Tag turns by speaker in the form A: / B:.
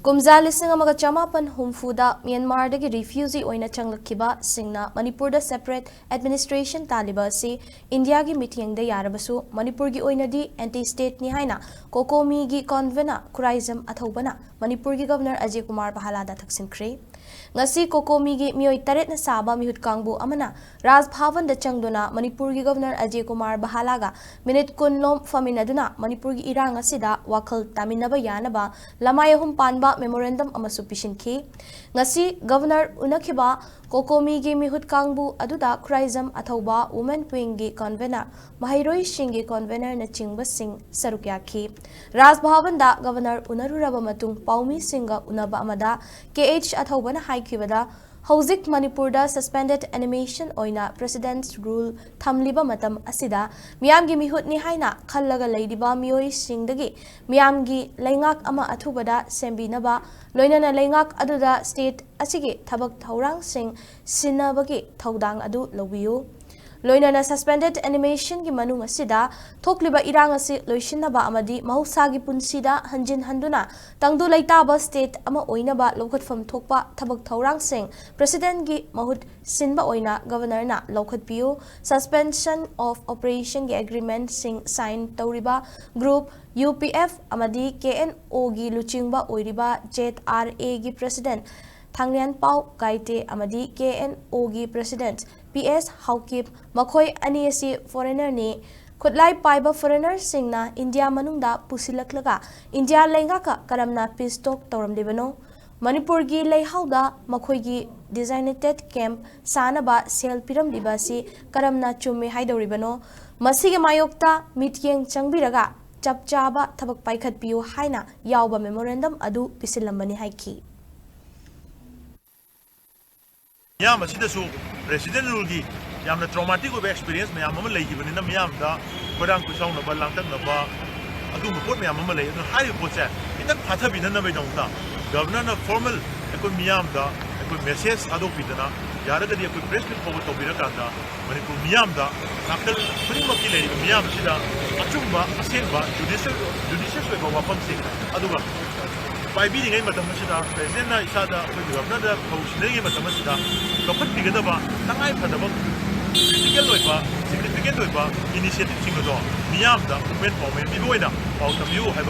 A: Kumza lising amaga chamapan humfuda Myanmar dagi refugee oina changlakhiba singna Manipur da separate administration taliba si India gi Meetyeng-Da Yarabasu Manipur gi Oinadi anti-state ni haina Cocomi gi convener Kuraizam athobana Manipur gi governor Ajay Kumar Bahala da thaksinkhre ngasi Cocomi gi mioi taret na saba mihut kangbu amana Raj Bhavan da changduna Manipur gi governor Ajay Kumar Bahala ga minute kunlom faminaduna Manipur gi irang asida wakhal taminaba yanaba lamayahum panba memorandum amasu pishinki ngasi governor unakhiba Cocomi gi mihut kangbu aduda Kuraizam athoba women wing gi convener Mahairoi Singh convener na chingba sing sarukyakhi Raj Bhavan da governor unaruraba matung Paumi Singha unaba amada KH athobana haikibada Hauzik Manipur da suspended animation oina president's rule thamliba matam asida miyamgi mihut ni haina khallaga leidiba mioi singdagi miyamgi leingak ama athubada sembinaba loinana leingak aduda state asigi thabak thaurang sing sinabagi thaudang adu lobiyu loinana suspended animation gi manung asida thokliba irang asi loishinaba amadi mahusagi punsida hanjin handuna tangdu leitaba state ama oinaba lokhatfam thokpa thabak thaurang sing president gi mahut sinba oina governor na lokhatpiu suspension of operation gi agreement sing sign tawriba group UPF amadi KNO gi luchingba oiriba ZRA gi president Thanglian Pau Kaite amadi KNO gi president PS Haukip Makhoi Aniasi foreigner ni Khutlai Paiba foreigner singna India manungda pusilaklaga India lengaka karamna peace talk tawramdibano Manipur gi leihauda makhoi gi designated camp sanaba sel piram dibasi karamna chumme haidoribano masige mayokta Meetyeng changbiraga chapchaba thabak paikhat piu haina yawba memorandum adu pisilambani haiki
B: Yam asidasu president rule gi yamna traumatic of experience me yamama leihibani na miyamda kodang kusong na balangtak na ba adu report me yamama lei no high report sa itak phathabina na baidongna governor na formal ekoi miyamda ekoi message adu pidana yaraga di ekoi press report to birakanda manipur miyamda nakal primaki lei miyam sida achumba asenba judicial we go wapam sing aduga by being a matamashida, President Isada, Governor, Poshnegi Matamashida, Lokat Pigadaba, Tangai Padaba, significant initiative Singado, Miyamda, went for me, Bigoida, out of you have a